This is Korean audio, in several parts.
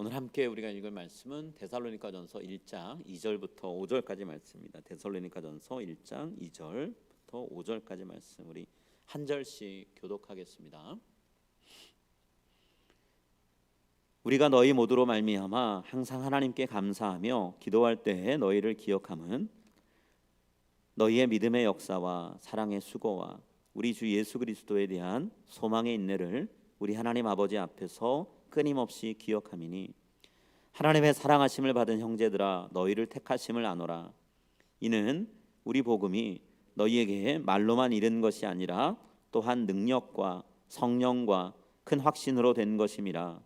오늘 함께 우리가 읽을 말씀은 데살로니가전서 1장 2절부터 5절까지 말씀입니다. 데살로니가전서 1장 2절부터 5절까지 말씀 우리 한 절씩 교독하겠습니다. 우리가 너희 모두로 말미암아 항상 하나님께 감사하며 기도할 때에 너희를 기억함은 너희의 믿음의 역사와 사랑의 수고와 우리 주 예수 그리스도에 대한 소망의 인내를 우리 하나님 아버지 앞에서 끊임없이 기억함이니 하나님의 사랑하심을 받은 형제들아 너희를 택하심을 아노라. 이는 우리 복음이 너희에게 말로만 이른 것이 아니라 또한 능력과 성령과 큰 확신으로 된 것임이라.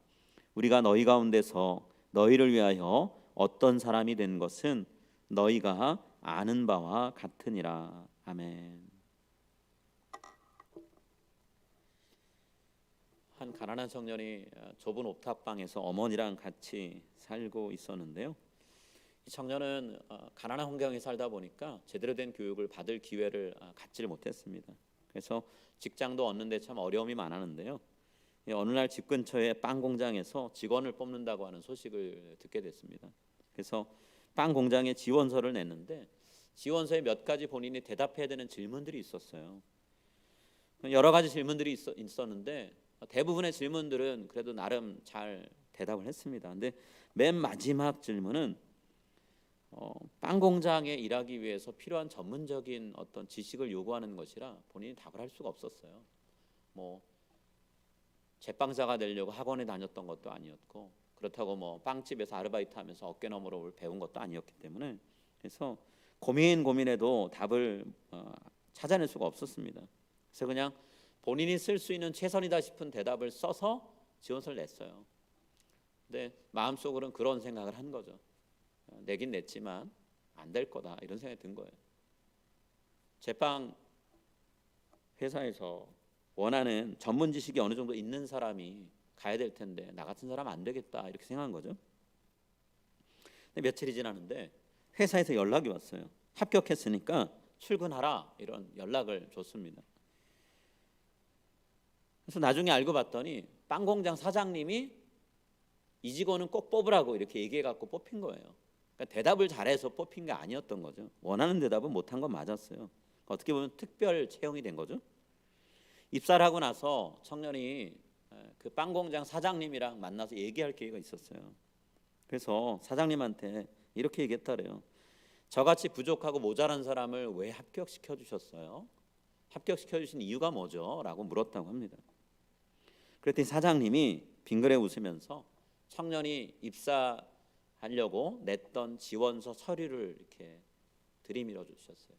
우리가 너희 가운데서 너희를 위하여 어떤 사람이 된 것은 너희가 아는 바와 같으니라. 아멘. 한 가난한 청년이 좁은 옥탑방에서 어머니랑 같이 살고 있었는데요. 이 청년은 가난한 환경에 살다 보니까 제대로 된 교육을 받을 기회를 갖지를 못했습니다. 그래서 직장도 얻는데 참 어려움이 많았는데요. 어느 날 집 근처의 빵 공장에서 직원을 뽑는다고 하는 소식을 듣게 됐습니다. 그래서 빵 공장에 지원서를 냈는데 지원서에 몇 가지 본인이 대답해야 되는 질문들이 있었어요. 여러 가지 질문들이 있었는데 대부분의 질문들은 그래도 나름 잘 대답을 했습니다. 근데 맨 마지막 질문은 빵 공장에 일하기 위해서 필요한 전문적인 어떤 지식을 요구하는 것이라 본인이 답을 할 수가 없었어요. 뭐 제빵사가 되려고 학원에 다녔던 것도 아니었고 그렇다고 뭐 빵집에서 아르바이트하면서 어깨너머로 배운 것도 아니었기 때문에 그래서 고민해도 답을 찾아낼 수가 없었습니다. 그래서 그냥 본인이 쓸 수 있는 최선이다 싶은 대답을 써서 지원서를 냈어요. 근데 마음속으로는 그런 생각을 한 거죠. 내긴 냈지만 안 될 거다 이런 생각이 든 거예요. 제빵 회사에서 원하는 전문 지식이 어느 정도 있는 사람이 가야 될 텐데 나 같은 사람 안 되겠다 이렇게 생각한 거죠. 근데 며칠이 지났는데 회사에서 연락이 왔어요. 합격했으니까 출근하라 이런 연락을 줬습니다. 그래서 나중에 알고 봤더니 빵 공장 사장님이 이 직원은 꼭 뽑으라고 이렇게 얘기해갖고 뽑힌 거예요. 그러니까 대답을 잘해서 뽑힌 게 아니었던 거죠. 원하는 대답은 못한 건 맞았어요. 어떻게 보면 특별 채용이 된 거죠. 입사를 하고 나서 청년이 그 빵 공장 사장님이랑 만나서 얘기할 기회가 있었어요. 그래서 사장님한테 이렇게 얘기했다래요. 저같이 부족하고 모자란 사람을 왜 합격시켜 주셨어요? 합격시켜 주신 이유가 뭐죠? 라고 물었다고 합니다. 그랬더니 사장님이 빙그레 웃으면서 청년이 입사하려고 냈던 지원서 서류를 이렇게 들이밀어 주셨어요.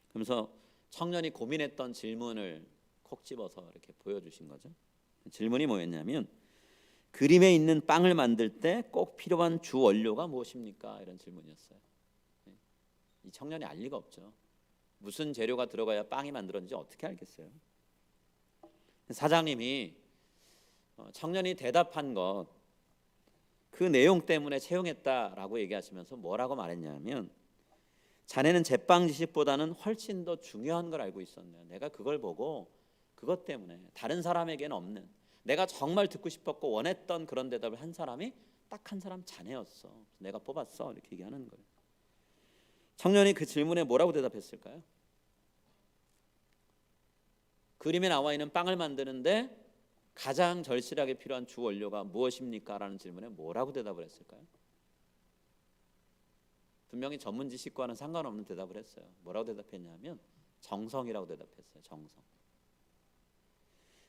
그러면서 청년이 고민했던 질문을 콕 집어서 이렇게 보여주신 거죠. 질문이 뭐였냐면 그림에 있는 빵을 만들 때 꼭 필요한 주 원료가 무엇입니까? 이런 질문이었어요. 이 청년이 알 리가 없죠. 무슨 재료가 들어가야 빵이 만들어진지 어떻게 알겠어요? 사장님이 청년이 대답한 것 그 내용 때문에 채용했다라고 얘기하시면서 뭐라고 말했냐면 자네는 제빵 지식보다는 훨씬 더 중요한 걸 알고 있었네요. 내가 그걸 보고 그것 때문에 다른 사람에게는 없는 내가 정말 듣고 싶었고 원했던 그런 대답을 한 사람이 딱 한 사람 자네였어. 내가 뽑았어 이렇게 얘기하는 거예요. 청년이 그 질문에 뭐라고 대답했을까요? 그림에 나와 있는 빵을 만드는데 가장 절실하게 필요한 주 원료가 무엇입니까? 라는 질문에 뭐라고 대답을 했을까요? 분명히 전문 지식과는 상관없는 대답을 했어요. 뭐라고 대답했냐면 정성이라고 대답했어요. 정성.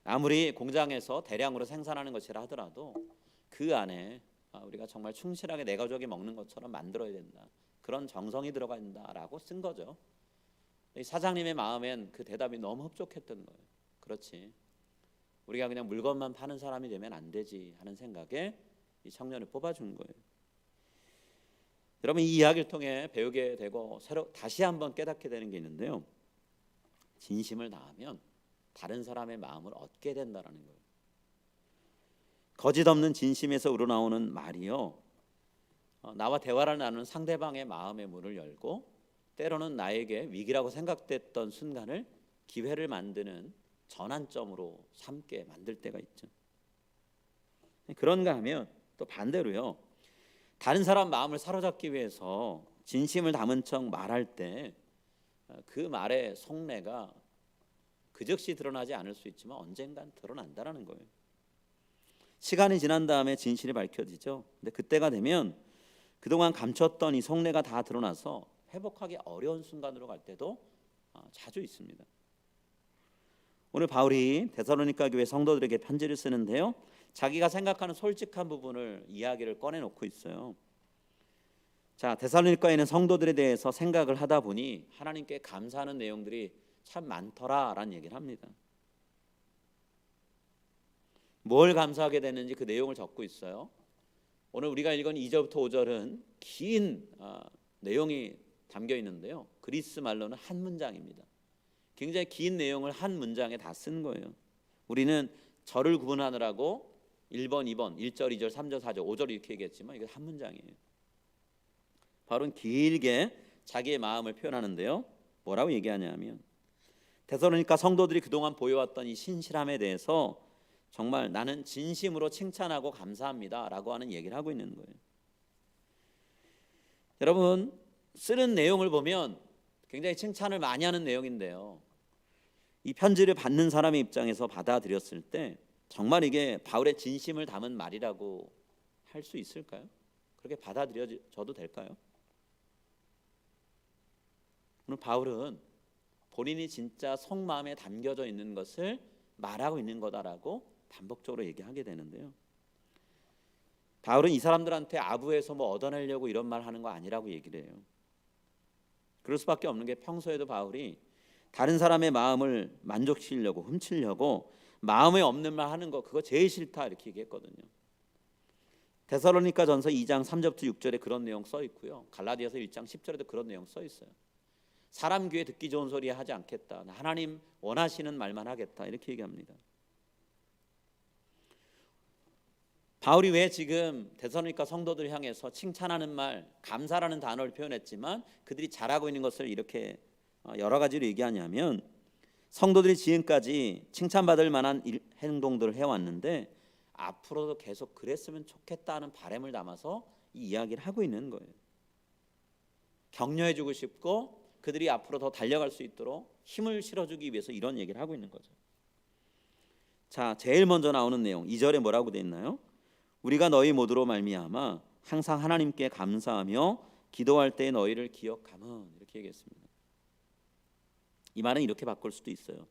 아무리 공장에서 대량으로 생산하는 것이라 하더라도 그 안에 우리가 정말 충실하게 내 가족이 먹는 것처럼 만들어야 된다. 그런 정성이 들어가 있다라고 쓴 거죠. 이 사장님의 마음엔 그 대답이 너무 흡족했던 거예요. 그렇지. 우리가 그냥 물건만 파는 사람이 되면 안 되지 하는 생각에 이 청년을 뽑아준 거예요. 여러분 이 이야기를 통해 배우게 되고 새로 다시 한번 깨닫게 되는 게 있는데요. 진심을 다하면 다른 사람의 마음을 얻게 된다라는 거예요. 거짓 없는 진심에서 우러나오는 말이요. 나와 대화를 나누는 상대방의 마음의 문을 열고 때로는 나에게 위기라고 생각됐던 순간을 기회를 만드는 전환점으로 삼게 만들 때가 있죠. 그런가 하면 또 반대로요. 다른 사람 마음을 사로잡기 위해서 진심을 담은 척 말할 때 그 말의 속내가 그 즉시 드러나지 않을 수 있지만 언젠간 드러난다라는 거예요. 시간이 지난 다음에 진실이 밝혀지죠. 근데 그때가 되면 그동안 감췄던 이 속내가 다 드러나서 회복하기 어려운 순간으로 갈 때도 자주 있습니다. 오늘 바울이 데살로니가 교회 성도들에게 편지를 쓰는데요. 자기가 생각하는 솔직한 부분을 이야기를 꺼내놓고 있어요. 자, 데살로니가에 있는 성도들에 대해서 생각을 하다 보니 하나님께 감사하는 내용들이 참 많더라라는 얘기를 합니다. 뭘 감사하게 됐는지 그 내용을 적고 있어요. 오늘 우리가 읽은 2절부터 5절은 긴 내용이 담겨 있는데요. 그리스 말로는 한 문장입니다. 굉장히 긴 내용을 한 문장에 다 쓴 거예요. 우리는 절을 구분하느라고 1번, 2번, 1절, 2절, 3절, 4절, 5절 이렇게 얘기했지만 이게 한 문장이에요. 바울은 길게 자기의 마음을 표현하는데요. 뭐라고 얘기하냐면 데살로니가 성도들이 그동안 보여왔던 이 신실함에 대해서 정말 나는 진심으로 칭찬하고 감사합니다 라고 하는 얘기를 하고 있는 거예요. 여러분, 쓰는 내용을 보면 굉장히 칭찬을 많이 하는 내용인데요. 이 편지를 받는 사람의 입장에서 받아들였을 때 정말 이게 바울의 진심을 담은 말이라고 할 수 있을까요? 그렇게 받아들여져도 될까요? 오늘 바울은 본인이 진짜 속마음에 담겨져 있는 것을 말하고 있는 거다라고 반복적으로 얘기하게 되는데요. 바울은 이 사람들한테 아부에서 뭐 얻어내려고 이런 말 하는 거 아니라고 얘기를 해요. 그럴 수밖에 없는 게 평소에도 바울이 다른 사람의 마음을 만족시키려고 훔치려고 마음에 없는 말 하는 거 그거 제일 싫다 이렇게 얘기했거든요. 데살로니가 전서 2장 3절부터 6절에 그런 내용 써 있고요. 갈라디아서 1장 10절에도 그런 내용 써 있어요. 사람 귀에 듣기 좋은 소리 하지 않겠다. 하나님 원하시는 말만 하겠다. 이렇게 얘기합니다. 바울이 왜 지금 데살로니가 성도들 향해서 칭찬하는 말, 감사라는 단어를 표현했지만 그들이 잘하고 있는 것을 이렇게 여러 가지로 얘기하냐면 성도들이 지금까지 칭찬받을 만한 행동들을 해왔는데 앞으로도 계속 그랬으면 좋겠다는 바람을 담아서 이 이야기를 하고 있는 거예요. 격려해주고 싶고 그들이 앞으로 더 달려갈 수 있도록 힘을 실어주기 위해서 이런 얘기를 하고 있는 거죠. 자, 제일 먼저 나오는 내용 2절에 뭐라고 돼 있나요? 우리가 너희 모두로 말미암아 항상 하나님께 감사하며 기도할 때 너희를 기억함은 이렇게 얘기했습니다. 이 말은 이렇게 바꿀 수도 있어요.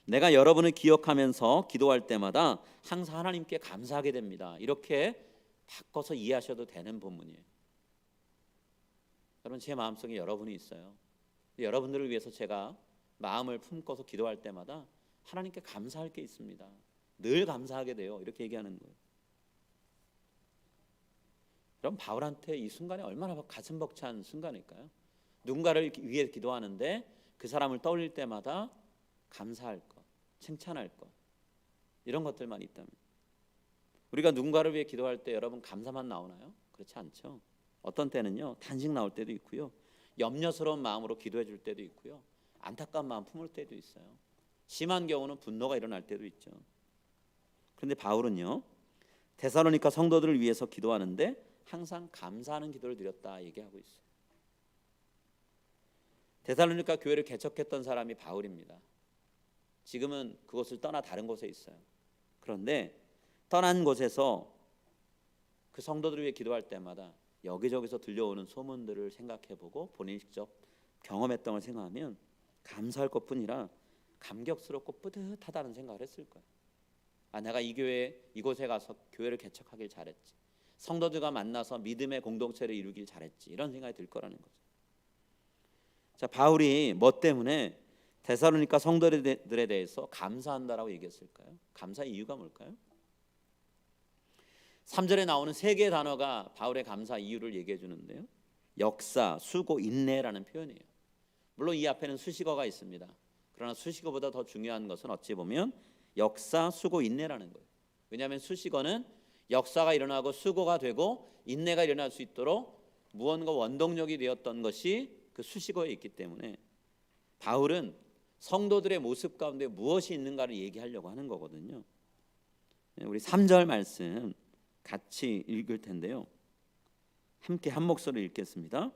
내가 여러분을 기억하면서 기도할 때마다 항상 하나님께 감사하게 됩니다. 이렇게 바꿔서 이해하셔도 되는 본문이에요. 여러분, 제 마음속에 여러분이 있어요. 여러분들을 위해서 제가 마음을 품고서 기도할 때마다 하나님께 감사할 게 있습니다. 늘 감사하게 돼요. 이렇게 얘기하는 거예요. 그럼 바울한테 이 순간이 얼마나 가슴 벅찬 순간일까요? 누군가를 위해 기도하는데 그 사람을 떠올릴 때마다 감사할 것, 칭찬할 것 이런 것들만 있다면 우리가 누군가를 위해 기도할 때 여러분 감사만 나오나요? 그렇지 않죠. 어떤 때는요 탄식 나올 때도 있고요, 염려스러운 마음으로 기도해 줄 때도 있고요, 안타까운 마음 품을 때도 있어요. 심한 경우는 분노가 일어날 때도 있죠. 그런데 바울은요 데살로니가 성도들을 위해서 기도하는데 항상 감사하는 기도를 드렸다 얘기하고 있어요. 데살로니가 교회를 개척했던 사람이 바울입니다. 지금은 그곳을 떠나 다른 곳에 있어요. 그런데 떠난 곳에서 그 성도들을 위해 기도할 때마다 여기저기서 들려오는 소문들을 생각해보고 본인이 직접 경험했던 걸 생각하면 감사할 것뿐이라 감격스럽고 뿌듯하다는 생각을 했을 거예요. 아, 내가 이 교회 이곳에 가서 교회를 개척하길 잘했지, 성도들과 만나서 믿음의 공동체를 이루길 잘했지, 이런 생각이 들 거라는 거죠. 자, 바울이 뭐 때문에 데살로니가 성도들에 대해서 감사한다라고 얘기했을까요? 감사의 이유가 뭘까요? 3절에 나오는 세 개의 단어가 바울의 감사 이유를 얘기해 주는데요. 역사, 수고, 인내라는 표현이에요. 물론 이 앞에는 수식어가 있습니다. 그러나 수식어보다 더 중요한 것은 어찌 보면 역사, 수고, 인내라는 거예요. 왜냐하면 수식어는 역사가 일어나고 수고가 되고 인내가 일어날 수 있도록 무언가 원동력이 되었던 것이 그 수식어에 있기 때문에 바울은 성도들의 모습 가운데 무엇이 있는가를 얘기하려고 하는 거거든요. 우리 3절 말씀 같이 읽을 텐데요. 함께 한 목소리로 읽겠습니다.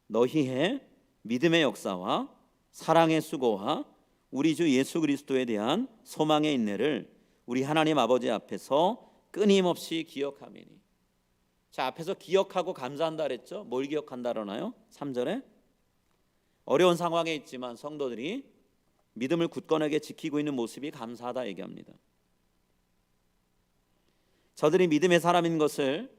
너희의 믿음의 역사와 사랑의 수고와 우리 주 예수 그리스도에 대한 소망의 인내를 우리 하나님 아버지 앞에서 끊임없이 기억하미니. 자, 앞에서 기억하고 감사한다 그랬죠. 뭘 기억한다 그러나요? 3절에 어려운 상황에 있지만 성도들이 믿음을 굳건하게 지키고 있는 모습이 감사하다 얘기합니다. 저들이 믿음의 사람인 것을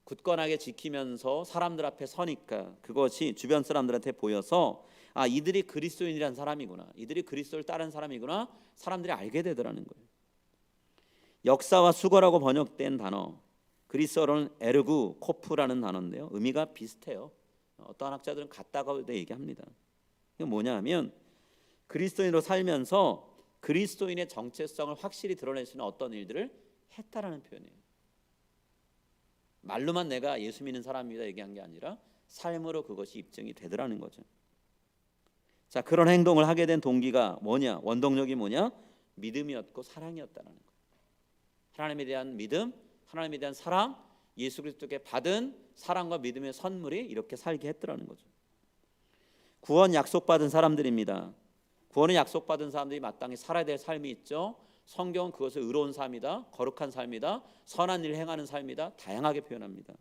굳건하게 지키면서 사람들 앞에 서니까 그것이 주변 사람들한테 보여서 아, 이들이 그리스도인이란 사람이구나, 이들이 그리스도를 따르는 사람이구나, 사람들이 알게 되더라는 거예요. 역사와 수고라고 번역된 단어, 그리스어로는 에르구 코프라는 단어인데요, 의미가 비슷해요. 어떠한 학자들은 같다고 얘기합니다. 이게 뭐냐면 그리스도인으로 살면서 그리스도인의 정체성을 확실히 드러낼 수 있는 어떤 일들을 했다라는 표현이에요. 말로만 내가 예수 믿는 사람입니다 얘기한 게 아니라 삶으로 그것이 입증이 되더라는 거죠. 자, 그런 행동을 하게 된 동기가 뭐냐? 원동력이 뭐냐? 믿음이었고 사랑이었다는 거예요. 하나님에 대한 믿음, 하나님에 대한 사랑, 예수 그리스도께 받은 사랑과 믿음의 선물이 이렇게 살게 했더라는 거죠. 구원 약속받은 사람들입니다. 구원을 약속받은 사람들이 마땅히 살아야 될 삶이 있죠. 성경은 그것을 의로운 삶이다, 거룩한 삶이다, 선한 일을 행하는 삶이다 다양하게 표현합니다.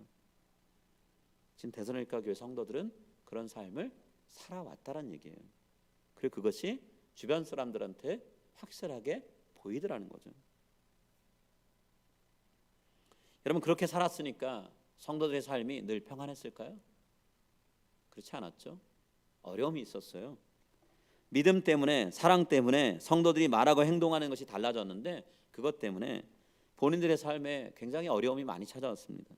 지금 데살로니가 교회 성도들은 그런 삶을 살아왔다는 얘기예요. 그리고 그것이 주변 사람들한테 확실하게 보이더라는 거죠. 여러분, 그렇게 살았으니까 성도들의 삶이 늘 평안했을까요? 그렇지 않았죠. 어려움이 있었어요. 믿음 때문에, 사랑 때문에 성도들이 말하고 행동하는 것이 달라졌는데 그것 때문에 본인들의 삶에 굉장히 어려움이 많이 찾아왔습니다.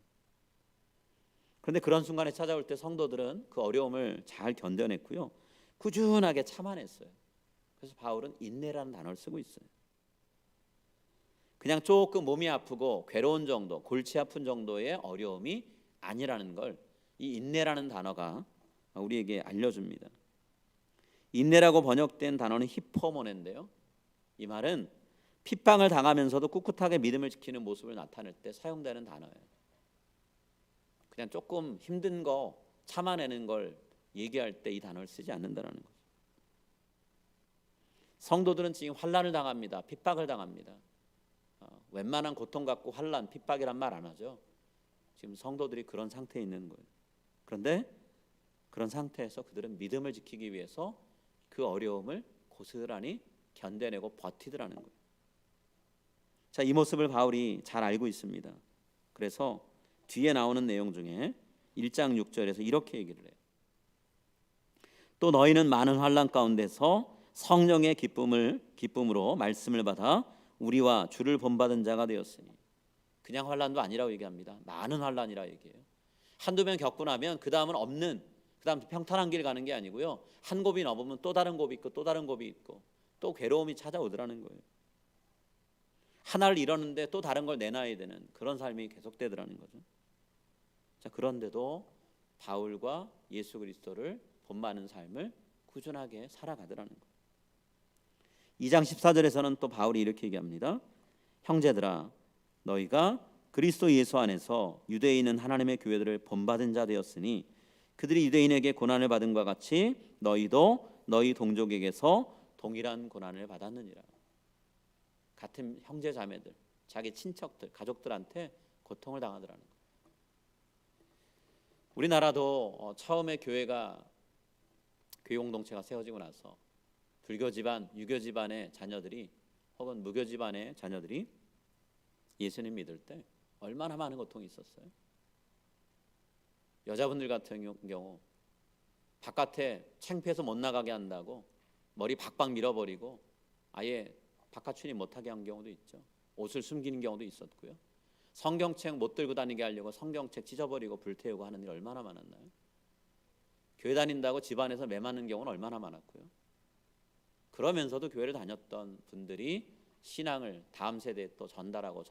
그런데 그런 순간에 찾아올 때 성도들은 그 어려움을 잘 견뎌냈고요, 꾸준하게 참아냈어요. 그래서 바울은 인내라는 단어를 쓰고 있어요. 그냥 조금 몸이 아프고 괴로운 정도, 골치 아픈 정도의 어려움이 아니라는 걸 이 인내라는 단어가 우리에게 알려줍니다. 인내라고 번역된 단어는 히포모네인데요, 이 말은 핍박을 당하면서도 꿋꿋하게 믿음을 지키는 모습을 나타낼 때 사용되는 단어예요. 그냥 조금 힘든 거 참아내는 걸 얘기할 때 이 단어를 쓰지 않는다는 거죠. 성도들은 지금 환난을 당합니다. 핍박을 당합니다. 웬만한 고통 갖고 환난, 핍박이란 말 안 하죠. 지금 성도들이 그런 상태에 있는 거예요. 그런데 그런 상태에서 그들은 믿음을 지키기 위해서 그 어려움을 고스란히 견뎌내고 버티더라는 거예요. 자, 이 모습을 바울이 잘 알고 있습니다. 그래서 뒤에 나오는 내용 중에 1장 6절에서 이렇게 얘기를 해요. 또 너희는 많은 환난 가운데서 성령의 기쁨으로 말씀을 받아 우리와 주를 본받은 자가 되었으니. 그냥 환난도 아니라고 얘기합니다. 많은 환난이라 얘기해요. 한두 번 겪고 나면 그 다음은 없는, 그 다음 평탄한 길 가는 게 아니고요, 한 곱이 넘으면 또 다른 곱이 있고 또 다른 곱이 있고 또 괴로움이 찾아오더라는 거예요. 하나를 잃었는데 또 다른 걸 내놔야 되는 그런 삶이 계속되더라는 거죠. 자, 그런데도 바울과 예수 그리스도를 본받는 삶을 꾸준하게 살아가더라는 거예요. 2장 14절에서는 또 바울이 이렇게 얘기합니다. 형제들아, 너희가 그리스도 예수 안에서 유대인은 하나님의 교회들을 본받은 자 되었으니 그들이 유대인에게 고난을 받은 것 같이 너희도 너희 동족에게서 동일한 고난을 받았느니라. 같은 형제 자매들, 자기 친척들, 가족들한테 고통을 당하더라는 거예요. 우리나라도 처음에 교회 공동체가 세워지고 나서 불교 집안, 유교 집안의 자녀들이 혹은 무교 집안의 자녀들이 예수님 믿을 때 얼마나 많은 고통이 있었어요. 여자분들 같은 경우 바깥에 창피해서 못 나가게 한다고 머리 박박 밀어버리고 아예 바깥 출입 못하게 한 경우도 있죠. 옷을 숨기는 경우도 있었고요. 성경책 못 들고 다니게 하려고 성경책 찢어버리고 불태우고 하는 일 얼마나 많았나요? 교회 다닌다고 집안에서 매 맞는 경우는 얼마나 많았고요. 그러면서도 교회를 다녔던 분들이 신앙을 다음 세대에 또 전달하고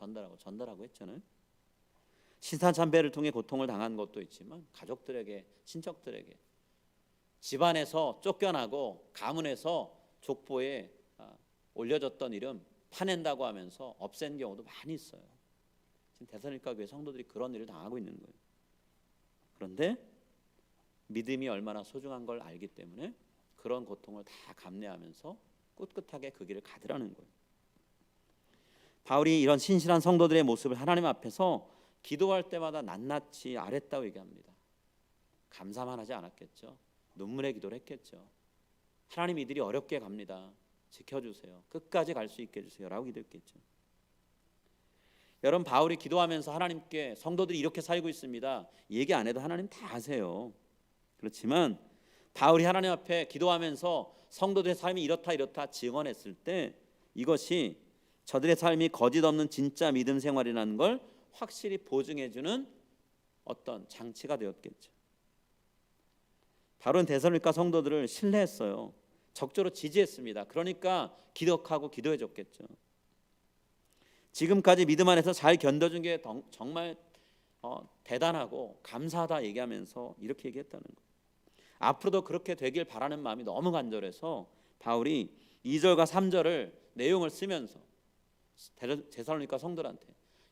했잖아요. 신사참배를 통해 고통을 당한 것도 있지만 가족들에게, 친척들에게, 집안에서 쫓겨나고 가문에서 족보에 올려졌던 이름 파낸다고 하면서 없앤 경우도 많이 있어요. 지금 데살로니가 교회 성도들이 그런 일을 당하고 있는 거예요. 그런데 믿음이 얼마나 소중한 걸 알기 때문에 그런 고통을 다 감내하면서 꿋꿋하게 그 길을 가더라는 거예요. 바울이 이런 신실한 성도들의 모습을 하나님 앞에서 기도할 때마다 낱낱이 아랬다고 얘기합니다. 감사만 하지 않았겠죠. 눈물의 기도를 했겠죠. 하나님, 이들이 어렵게 갑니다. 지켜주세요. 끝까지 갈 수 있게 해주세요 라고 기도했겠죠. 여러분, 바울이 기도하면서 하나님께 성도들이 이렇게 살고 있습니다 얘기 안 해도 하나님 다 아세요. 그렇지만 바울이 하나님 앞에 기도하면서 성도들의 삶이 이렇다 증언했을 때 이것이 저들의 삶이 거짓 없는 진짜 믿음 생활이라는 걸 확실히 보증해주는 어떤 장치가 되었겠죠. 바울은 데살로니가 성도들을 신뢰했어요. 적극적으로 지지했습니다. 그러니까 기억하고 기도해줬겠죠. 지금까지 믿음 안에서 잘 견뎌준 게 정말 대단하고 감사하다 얘기하면서 이렇게 얘기했다는 거예요. 앞으로도 그렇게 되길 바라는 마음이 너무 간절해서 바울이 2절과 3절을 내용을 쓰면서 데살로니가 성도들한테,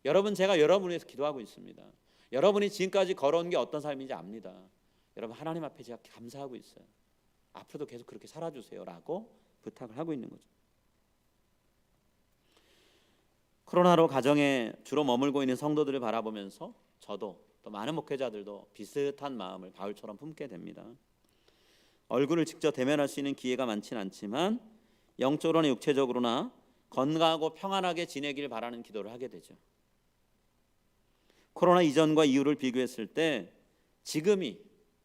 여러분, 제가 여러분을 위해서 기도하고 있습니다. 여러분이 지금까지 걸어온 게 어떤 삶인지 압니다. 여러분, 하나님 앞에 제가 감사하고 있어요. 앞으로도 계속 그렇게 살아주세요 라고 부탁을 하고 있는 거죠. 코로나로 가정에 주로 머물고 있는 성도들을 바라보면서 저도 또 많은 목회자들도 비슷한 마음을 바울처럼 품게 됩니다. 얼굴을 직접 대면할 수 있는 기회가 많지는 않지만 영적으로나 육체적으로나 건강하고 평안하게 지내길 바라는 기도를 하게 되죠. 코로나 이전과 이후를 비교했을 때 지금이,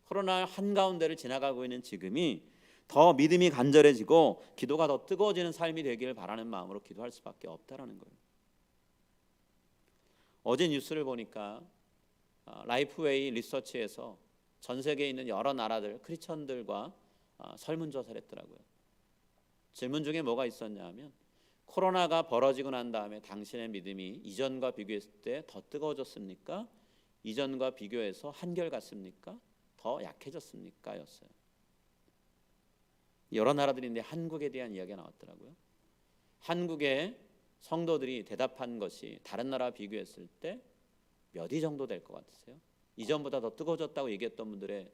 코로나 한가운데를 지나가고 있는 지금이 더 믿음이 간절해지고 기도가 더 뜨거워지는 삶이 되기를 바라는 마음으로 기도할 수밖에 없다라는 거예요. 어제 뉴스를 보니까 라이프웨이 리서치에서 전 세계에 있는 여러 나라들 크리스천들과 설문조사를 했더라고요. 질문 중에 뭐가 있었냐 하면, 코로나가 벌어지고 난 다음에 당신의 믿음이 이전과 비교했을 때 더 뜨거워졌습니까? 이전과 비교해서 한결같습니까? 더 약해졌습니까? 였어요. 여러 나라들인데 한국에 대한 이야기가 나왔더라고요. 한국의 성도들이 대답한 것이 다른 나라와 비교했을 때 몇 위 정도 될 것 같으세요? 이전보다 더 뜨거워졌다고 얘기했던 분들의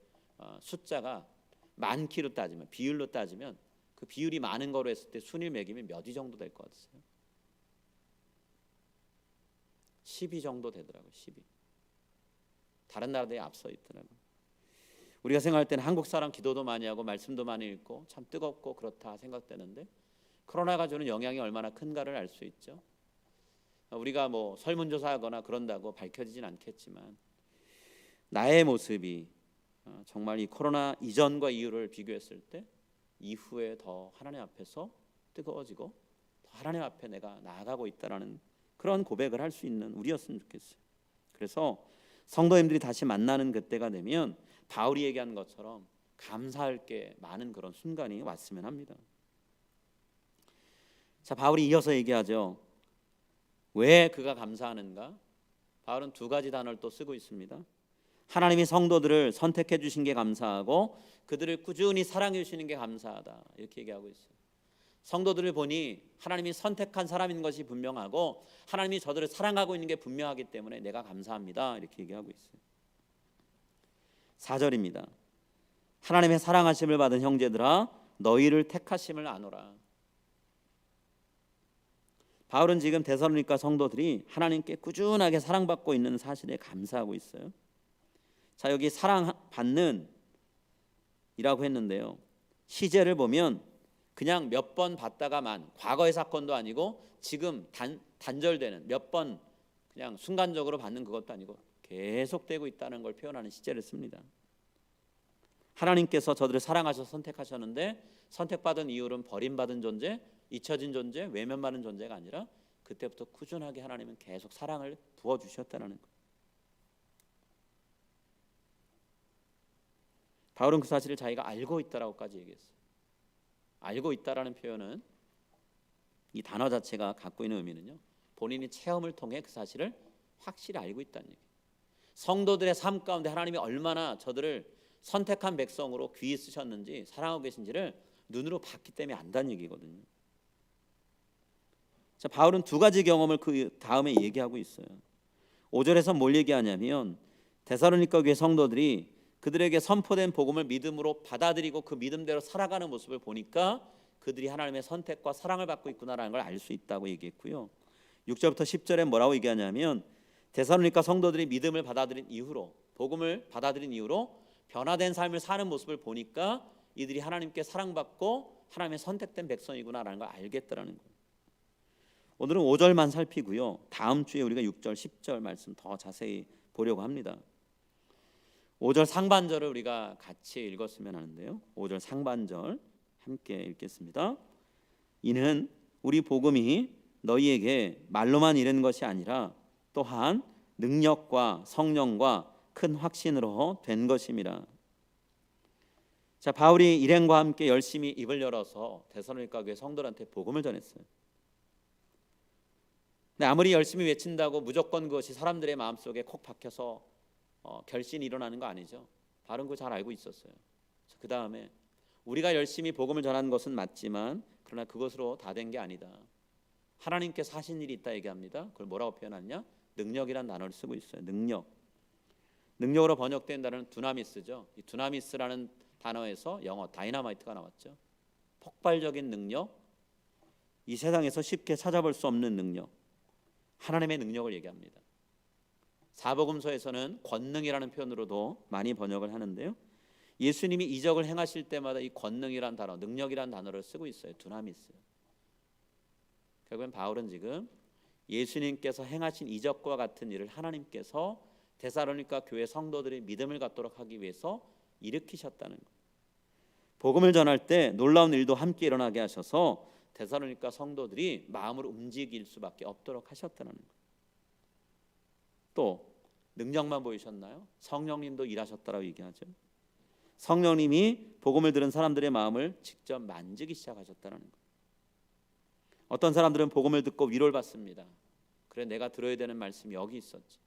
숫자가 많기로 따지면, 비율로 따지면 그 비율이 많은 거로 했을 때 순위를 매기면 몇 위 정도 될 것 같으세요? 10위 정도 되더라고요. 10위. 다른 나라들이 앞서 있더라고요. 우리가 생각할 때는 한국 사람 기도도 많이 하고 말씀도 많이 읽고 참 뜨겁고 그렇다 생각되는데, 코로나가 주는 영향이 얼마나 큰가를 알 수 있죠. 우리가 뭐 설문조사하거나 그런다고 밝혀지진 않겠지만 나의 모습이 정말 이 코로나 이전과 이후를 비교했을 때 이후에 더 하나님 앞에서 뜨거워지고 더 하나님 앞에 내가 나아가고 있다라는 그런 고백을 할 수 있는 우리였으면 좋겠어요. 그래서 성도님들이 다시 만나는 그때가 되면 바울이 얘기한 것처럼 감사할 게 많은 그런 순간이 왔으면 합니다. 자, 바울이 이어서 얘기하죠. 왜 그가 감사하는가? 바울은 두 가지 단어를 또 쓰고 있습니다. 하나님이 성도들을 선택해 주신 게 감사하고 그들을 꾸준히 사랑해 주시는 게 감사하다, 이렇게 얘기하고 있어요. 성도들을 보니 하나님이 선택한 사람인 것이 분명하고 하나님이 저들을 사랑하고 있는 게 분명하기 때문에 내가 감사합니다, 이렇게 얘기하고 있어요. 4절입니다. 하나님의 사랑하심을 받은 형제들아, 너희를 택하심을 아노라. 바울은 지금 데살로니가 성도들이 하나님께 꾸준하게 사랑받고 있는 사실에 감사하고 있어요. 자, 여기 사랑받는 이라고 했는데요, 시제를 보면 그냥 몇 번 받다가만, 과거의 사건도 아니고 지금 단절되는 몇 번 그냥 순간적으로 받는 그것도 아니고 계속되고 있다는 걸 표현하는 시제를 씁니다. 하나님께서 저들을 사랑하셔서 선택하셨는데 선택받은 이유는 버림받은 존재, 잊혀진 존재, 외면받은 존재가 아니라 그때부터 꾸준하게 하나님은 계속 사랑을 부어주셨다는 거예요. 바울은 그 사실을 자기가 알고 있다라고까지 얘기했어요. 알고 있다라는 표현은, 이 단어 자체가 갖고 있는 의미는요, 본인이 체험을 통해 그 사실을 확실히 알고 있다는 얘기예요. 성도들의 삶 가운데 하나님이 얼마나 저들을 선택한 백성으로 귀히 쓰셨는지, 사랑하고 계신지를 눈으로 봤기 때문에 안다는 얘기거든요. 자, 바울은 두 가지 경험을 그 다음에 얘기하고 있어요. 5절에서 뭘 얘기하냐면 데살로니가 교회 성도들이 그들에게 선포된 복음을 믿음으로 받아들이고 그 믿음대로 살아가는 모습을 보니까 그들이 하나님의 선택과 사랑을 받고 있구나라는 걸 알 수 있다고 얘기했고요. 6절부터 10절에 뭐라고 얘기하냐면 데살로니가 성도들이 믿음을 받아들인 이후로, 복음을 받아들인 이후로 변화된 삶을 사는 모습을 보니까 이들이 하나님께 사랑받고 하나님의 선택된 백성이구나라는 걸 알겠다라는 거예요. 오늘은 5절만 살피고요. 다음 주에 우리가 6절, 10절 말씀 더 자세히 보려고 합니다. 5절 상반절을 우리가 같이 읽었으면 하는데요. 5절 상반절 함께 읽겠습니다. 이는 우리 복음이 너희에게 말로만 이르는 것이 아니라 또한 능력과 성령과 큰 확신으로 된 것임이라. 자, 바울이 일행과 함께 열심히 입을 열어서 데살로니가 교회 성도들한테 복음을 전했어요. 근데 아무리 열심히 외친다고 무조건 그것이 사람들의 마음속에 콕 박혀서 결신이 일어나는 거 아니죠. 바울은 그거 잘 알고 있었어요. 그 다음에 우리가 열심히 복음을 전하는 것은 맞지만 그러나 그것으로 다 된 게 아니다. 하나님께서 하신 일이 있다 얘기합니다. 그걸 뭐라고 표현하냐? 능력이란 단어를 쓰고 있어요. 능력으로 번역된 단어는 두나미스죠. 이 두나미스라는 단어에서 영어 다이너마이트가 나왔죠. 폭발적인 능력, 이 세상에서 쉽게 찾아볼 수 없는 능력, 하나님의 능력을 얘기합니다. 사복음서에서는 권능이라는 표현으로도 많이 번역을 하는데요. 예수님이 이적을 행하실 때마다 이 권능이란 단어, 능력이란 단어를 쓰고 있어요. 두나미스. 결국엔 바울은 지금 예수님께서 행하신 이적과 같은 일을 하나님께서 데살로니가 교회 성도들의 믿음을 갖도록 하기 위해서 일으키셨다는 거예요. 복음을 전할 때 놀라운 일도 함께 일어나게 하셔서 데살로니가 성도들이 마음으로 움직일 수밖에 없도록 하셨다는 거예요. 또 능력만 보이셨나요? 성령님도 일하셨다라고 얘기하죠. 성령님이 복음을 들은 사람들의 마음을 직접 만지기 시작하셨다는 거예요. 어떤 사람들은 복음을 듣고 위로를 받습니다. 그래, 내가 들어야 되는 말씀이 여기 있었지.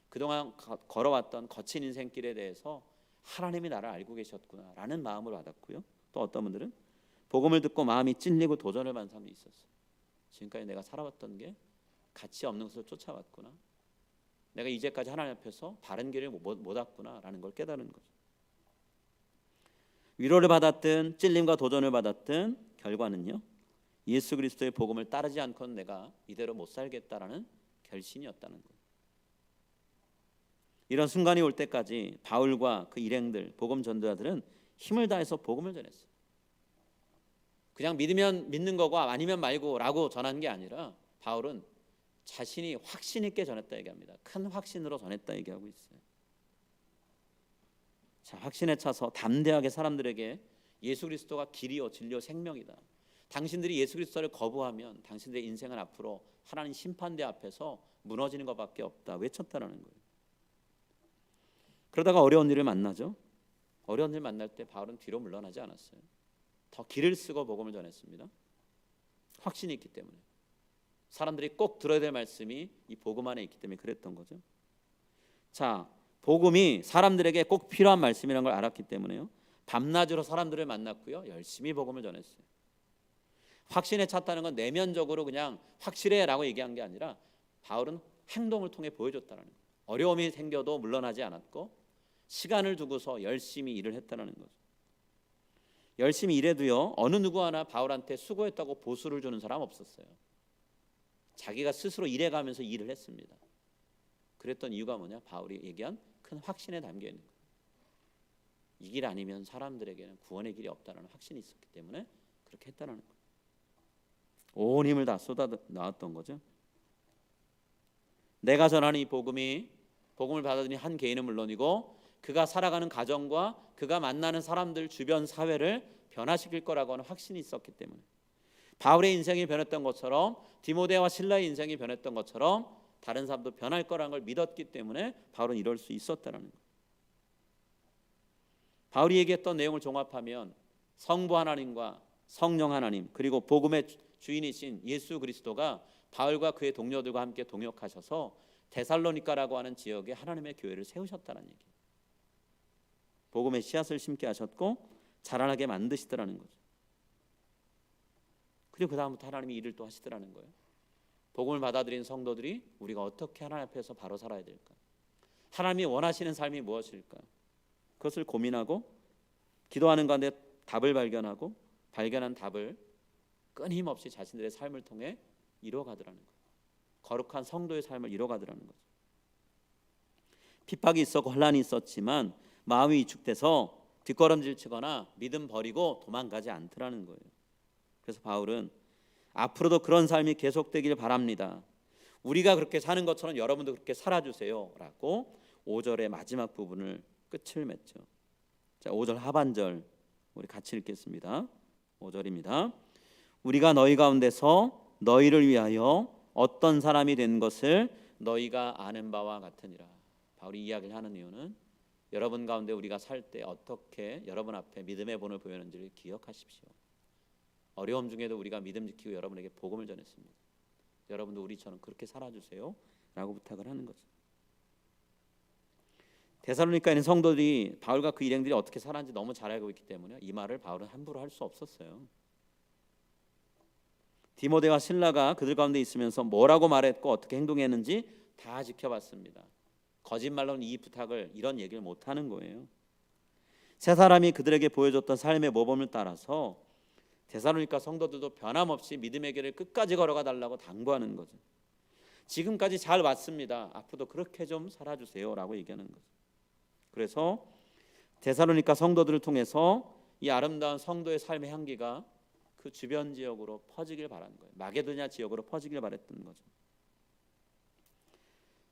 그동안 걸어왔던 거친 인생길에 대해서 하나님이 나를 알고 계셨구나라는 마음을 받았고요. 또 어떤 분들은 복음을 듣고 마음이 찔리고 도전을 받는 사람도 있었어요. 지금까지 내가 살아왔던 게 가치 없는 것을 쫓아왔구나. 내가 이제까지 하나님 앞에서 바른 길을 못 왔구나라는 걸 깨달은 거죠. 위로를 받았든 찔림과 도전을 받았든 결과는요, 예수 그리스도의 복음을 따르지 않고는 내가 이대로 못 살겠다라는 결심이었다는 거예요. 이런 순간이 올 때까지 바울과 그 일행들, 복음 전도자들은 힘을 다해서 복음을 전했어요. 그냥 믿으면 믿는 거고 아니면 말고라고 전한 게 아니라 바울은 자신이 확신 있게 전했다 얘기합니다. 큰 확신으로 전했다 얘기하고 있어요. 자, 확신에 차서 담대하게 사람들에게 예수 그리스도가 길이요 진리요 생명이다. 당신들이 예수 그리스도를 거부하면 당신들의 인생은 앞으로 하나님 심판대 앞에서 무너지는 것밖에 없다 외쳤다라는 거예요. 그러다가 어려운 일을 만나죠. 어려운 일 만날 때 바울은 뒤로 물러나지 않았어요. 더 길을 쓰고 복음을 전했습니다. 확신이 있기 때문에. 사람들이 꼭 들어야 될 말씀이 이 복음 안에 있기 때문에 그랬던 거죠. 자, 복음이 사람들에게 꼭 필요한 말씀이라는 걸 알았기 때문에요. 밤낮으로 사람들을 만났고요. 열심히 복음을 전했어요. 확신에 찼다는 건 내면적으로 그냥 확실해라고 얘기한 게 아니라 바울은 행동을 통해 보여줬다는 거예요. 어려움이 생겨도 물러나지 않았고 시간을 두고서 열심히 일을 했다는 거죠. 열심히 일해도요, 어느 누구 하나 바울한테 수고했다고 보수를 주는 사람 없었어요. 자기가 스스로 일해가면서 일을 했습니다. 그랬던 이유가 뭐냐? 바울이 얘기한 큰 확신에 담겨 있는 거예요. 이 길 아니면 사람들에게는 구원의 길이 없다는 확신이 있었기 때문에 그렇게 했다는 거예요. 온 힘을 다 쏟아 나왔던 거죠. 내가 전하는 이 복음을 받아들인 한 개인은 물론이고 그가 살아가는 가정과 그가 만나는 사람들 주변 사회를 변화시킬 거라고 하는 확신이 있었기 때문에 바울의 인생이 변했던 것처럼 디모데와 실라의 인생이 변했던 것처럼 다른 사람도 변할 거라는 걸 믿었기 때문에 바울은 이럴 수 있었다는 거예요. 바울이 얘기했던 내용을 종합하면 성부 하나님과 성령 하나님 그리고 복음의 주인이신 예수 그리스도가 바울과 그의 동료들과 함께 동역하셔서 데살로니가라고 하는 지역에 하나님의 교회를 세우셨다는 얘기예요. 복음의 씨앗을 심게 하셨고 자라나게 만드시더라는 거죠. 그리고 그 다음부터 하나님이 일을 또 하시더라는 거예요. 복음을 받아들인 성도들이 우리가 어떻게 하나님 앞에서 바로 살아야 될까? 하나님이 원하시는 삶이 무엇일까? 그것을 고민하고 기도하는 가운데 답을 발견하고 발견한 답을 끊임없이 자신들의 삶을 통해 이루어가더라는 거예요. 거룩한 성도의 삶을 이루어가더라는 거죠. 핍박이 있었고 혼란이 있었지만 마음이 위축돼서 뒷걸음질 치거나 믿음 버리고 도망가지 않더라는 거예요. 그래서 바울은 앞으로도 그런 삶이 계속되길 바랍니다. 우리가 그렇게 사는 것처럼 여러분도 그렇게 살아주세요 라고 5절의 마지막 부분을 끝을 맺죠. 자, 5절 하반절 우리 같이 읽겠습니다. 5절입니다. 우리가 너희 가운데서 너희를 위하여 어떤 사람이 된 것을 너희가 아는 바와 같으니라. 바울이 이야기를 하는 이유는 여러분 가운데 우리가 살 때 어떻게 여러분 앞에 믿음의 본을 보였는지를 기억하십시오. 어려움 중에도 우리가 믿음 지키고 여러분에게 복음을 전했습니다. 여러분도 우리처럼 그렇게 살아주세요 라고 부탁을 하는 거죠. 데살로니가에 있는 성도들이 바울과 그 일행들이 어떻게 살았는지 너무 잘 알고 있기 때문에 이 말을 바울은 함부로 할 수 없었어요. 디모데와 실라가 그들 가운데 있으면서 뭐라고 말했고 어떻게 행동했는지 다 지켜봤습니다. 거짓말로는 이 부탁을 이런 얘기를 못하는 거예요. 세 사람이 그들에게 보여줬던 삶의 모범을 따라서 데살로니가 성도들도 변함없이 믿음의 길을 끝까지 걸어가 달라고 당부하는 거죠. 지금까지 잘 왔습니다. 앞으로도 그렇게 좀 살아주세요 라고 얘기하는 거죠. 그래서 데살로니가 성도들을 통해서 이 아름다운 성도의 삶의 향기가 그 주변 지역으로 퍼지길 바라는 거예요. 마게도냐 지역으로 퍼지길 바랬던 거죠.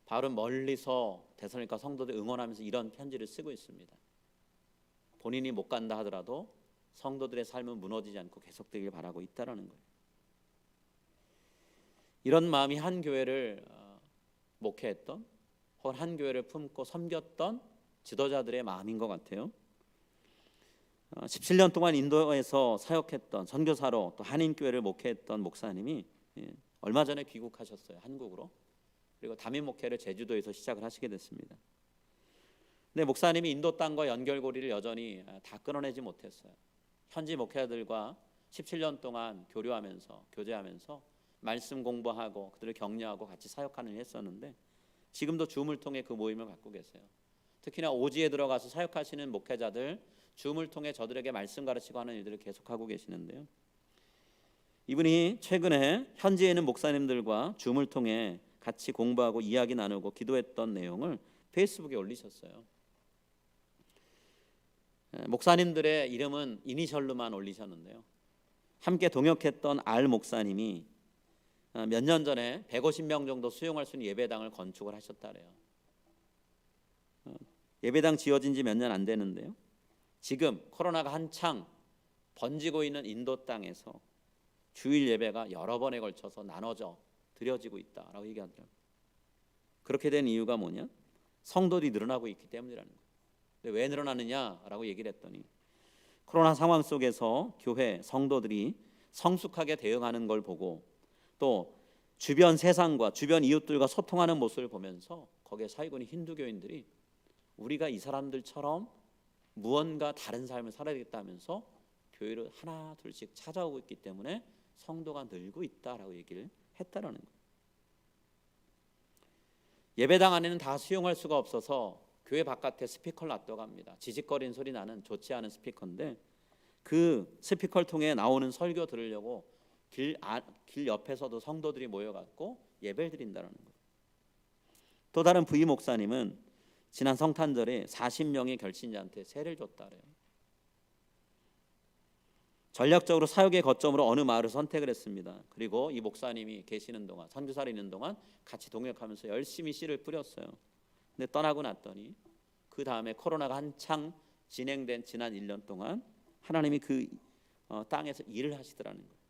바울은 멀리서 데살로니가 성도들 응원하면서 이런 편지를 쓰고 있습니다. 본인이 못 간다 하더라도 성도들의 삶은 무너지지 않고 계속되길 바라고 있다라는 거예요. 이런 마음이 한 교회를 목회했던 혹은 한 교회를 품고 섬겼던 지도자들의 마음인 것 같아요. 17년 동안 인도에서 사역했던 선교사로 또 한인교회를 목회했던 목사님이 얼마 전에 귀국하셨어요. 한국으로. 그리고 담임 목회를 제주도에서 시작을 하시게 됐습니다. 근데 목사님이 인도 땅과 연결고리를 여전히 다 끊어내지 못했어요. 현지 목회자들과 17년 동안 교류하면서 교제하면서 말씀 공부하고 그들을 격려하고 같이 사역하는 일 했었는데 지금도 줌을 통해 그 모임을 갖고 계세요. 특히나 오지에 들어가서 사역하시는 목회자들 줌을 통해 저들에게 말씀 가르치고 하는 일들을 계속하고 계시는데요. 이분이 최근에 현지에 있는 목사님들과 줌을 통해 같이 공부하고 이야기 나누고 기도했던 내용을 페이스북에 올리셨어요. 목사님들의 이름은 이니셜로만 올리셨는데요. 함께 동역했던 알 목사님이 몇 년 전에 150명 정도 수용할 수 있는 예배당을 건축을 하셨다래요. 예배당 지어진 지 몇 년 안 되는데요. 지금 코로나가 한창 번지고 있는 인도 땅에서 주일 예배가 여러 번에 걸쳐서 나눠져 드려지고 있다라고 얘기하더라고요. 그렇게 된 이유가 뭐냐? 성도들이 늘어나고 있기 때문이라는 거예요. 근데 왜 늘어나느냐라고 얘기를 했더니 코로나 상황 속에서 교회 성도들이 성숙하게 대응하는 걸 보고 또 주변 세상과 주변 이웃들과 소통하는 모습을 보면서 거기에 사이고는 힌두교인들이 우리가 이 사람들처럼 무언가 다른 삶을 살아야겠다면서 교회를 하나 둘씩 찾아오고 있기 때문에 성도가 늘고 있다라고 얘기를 했다라는 거예요. 예배당 안에는 다 수용할 수가 없어서 교회 바깥에 스피커를 놔둬갑니다. 지직거리는 소리 나는 좋지 않은 스피커인데 그 스피커를 통해 나오는 설교 들으려고 길 옆에서도 성도들이 모여갖고 예배를 드린다는 거예요. 또 다른 부임 목사님은 지난 성탄절에 40명의 결신자한테 세를 줬다래요. 전략적으로 사역의 거점으로 어느 마을을 선택을 했습니다. 그리고 이 목사님이 계시는 동안 선교사로 있는 동안 같이 동역하면서 열심히 씨를 뿌렸어요. 근데 떠나고 났더니 그 다음에 코로나가 한창 진행된 지난 1년 동안 하나님이 그 땅에서 일을 하시더라는 거예요.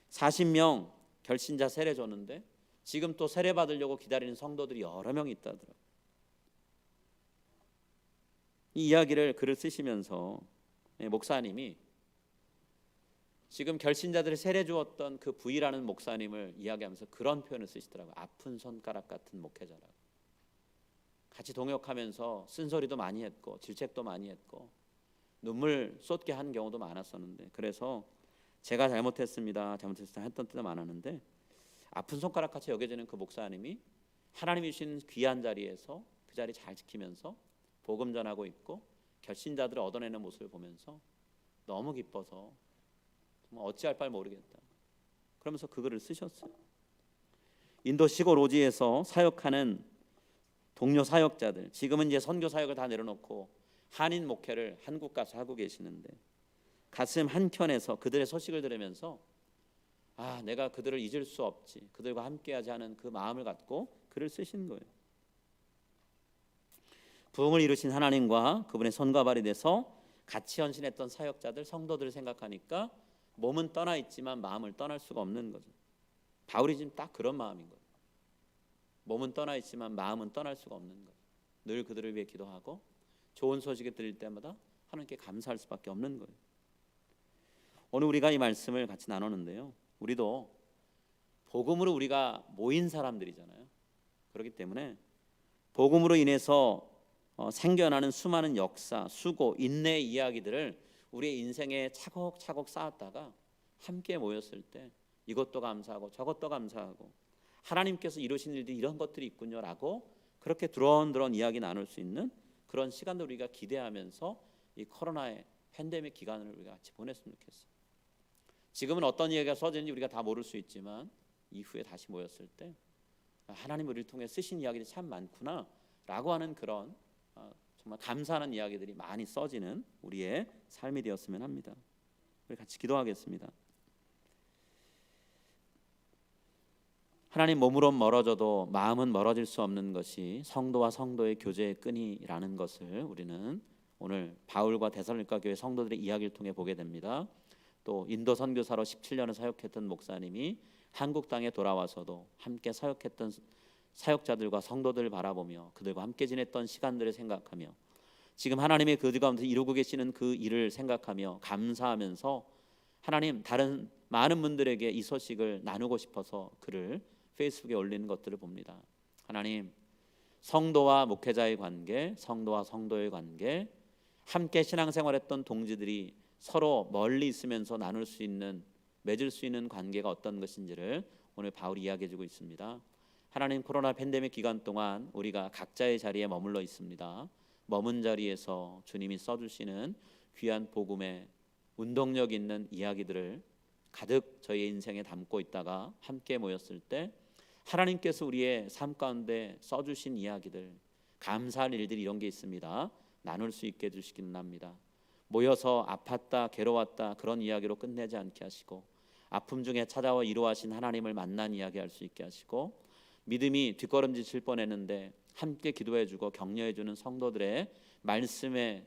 40명 결신자 세례 줬는데 지금 또 세례 받으려고 기다리는 성도들이 여러 명 있다더라고요. 이 이야기를 글을 쓰시면서 목사님이 지금 결신자들을 세례 주었던 그 부이라는 목사님을 이야기하면서 그런 표현을 쓰시더라고요. 아픈 손가락 같은 목회자라고. 같이 동역하면서 쓴소리도 많이 했고 질책도 많이 했고 눈물 쏟게 한 경우도 많았었는데 그래서 제가 잘못했습니다 했던 때도 많았는데 아픈 손가락 같이 여겨지는 그 목사님이 하나님이 주신 귀한 자리에서 그 자리 잘 지키면서 복음 전하고 있고 결신자들을 얻어내는 모습을 보면서 너무 기뻐서 정말 어찌할 바를 모르겠다. 그러면서 그 글을 쓰셨어요. 인도 시골 오지에서 사역하는 동료 사역자들, 지금은 이제 선교 사역을 다 내려놓고 한인 목회를 한국 가서 하고 계시는데 가슴 한켠에서 그들의 소식을 들으면서 내가 그들을 잊을 수 없지, 그들과 함께하지 하는 그 마음을 갖고 글을 쓰신 거예요. 부흥을 이루신 하나님과 그분의 손과 발이 돼서 같이 헌신했던 사역자들, 성도들을 생각하니까 몸은 떠나 있지만 마음을 떠날 수가 없는 거죠. 바울이 지금 딱 그런 마음인 거예요. 몸은 떠나 있지만 마음은 떠날 수가 없는 거예요. 늘 그들을 위해 기도하고 좋은 소식을 들을 때마다 하나님께 감사할 수밖에 없는 거예요. 오늘 우리가 이 말씀을 같이 나누는데요, 우리도 복음으로 우리가 모인 사람들이잖아요. 그렇기 때문에 복음으로 인해서 생겨나는 수많은 역사, 수고, 인내의 이야기들을 우리의 인생에 차곡차곡 쌓았다가 함께 모였을 때 이것도 감사하고 저것도 감사하고 하나님께서 이루신 일들이 이런 것들이 있군요라고 그렇게 드론드론 이야기 나눌 수 있는 그런 시간도 우리가 기대하면서 이 코로나의 팬데믹 기간을 우리가 같이 보냈으면 좋겠어요. 지금은 어떤 이야기가 써졌는지 우리가 다 모를 수 있지만 이후에 다시 모였을 때 하나님 우리를 통해 쓰신 이야기들이 참 많구나 라고 하는 그런 정말 감사하는 이야기들이 많이 써지는 우리의 삶이 되었으면 합니다. 우리 같이 기도하겠습니다. 하나님, 몸으론 멀어져도 마음은 멀어질 수 없는 것이 성도와 성도의 교제의 끈이라는 것을 우리는 오늘 바울과 데살로니가 교회 성도들의 이야기를 통해 보게 됩니다. 또 인도 선교사로 17년을 사역했던 목사님이 한국 땅에 돌아와서도 함께 사역했던 사역자들과 성도들을 바라보며 그들과 함께 지냈던 시간들을 생각하며 지금 하나님의 그 가운데 이루고 계시는 그 일을 생각하며 감사하면서 하나님, 다른 많은 분들에게 이 소식을 나누고 싶어서 글을 페이스북에 올리는 것들을 봅니다. 하나님, 성도와 목회자의 관계, 성도와 성도의 관계, 함께 신앙생활했던 동지들이 서로 멀리 있으면서 나눌 수 있는, 맺을 수 있는 관계가 어떤 것인지를 오늘 바울이 이야기해주고 있습니다. 하나님, 코로나 팬데믹 기간 동안 우리가 각자의 자리에 머물러 있습니다. 머문 자리에서 주님이 써주시는 귀한 복음의 운동력 있는 이야기들을 가득 저희의 인생에 담고 있다가 함께 모였을 때 하나님께서 우리의 삶 가운데 써주신 이야기들, 감사할 일들이 이런 게 있습니다. 나눌 수 있게 해주시기는 합니다. 모여서 아팠다 괴로웠다 그런 이야기로 끝내지 않게 하시고 아픔 중에 찾아와 이루하신 하나님을 만난 이야기할 수 있게 하시고 믿음이 뒷걸음질 뻔했는데 함께 기도해주고 격려해주는 성도들의 말씀의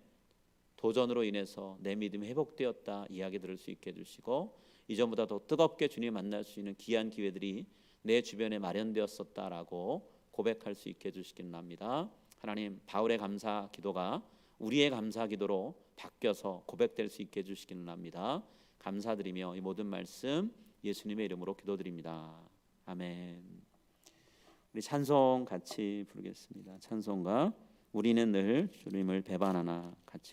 도전으로 인해서 내 믿음이 회복되었다 이야기 들을 수 있게 해주시고 이전보다 더 뜨겁게 주님 만날 수 있는 귀한 기회들이 내 주변에 마련되었었다라고 고백할 수 있게 해주시기는 합니다. 하나님, 바울의 감사 기도가 우리의 감사 기도로 바뀌어서 고백될 수 있게 해주시기는 합니다. 감사드리며 이 모든 말씀 예수님의 이름으로 기도드립니다. 아멘. 우리 찬송 같이 부르겠습니다. 찬송가 우리는 늘 주님을 배반하나 같이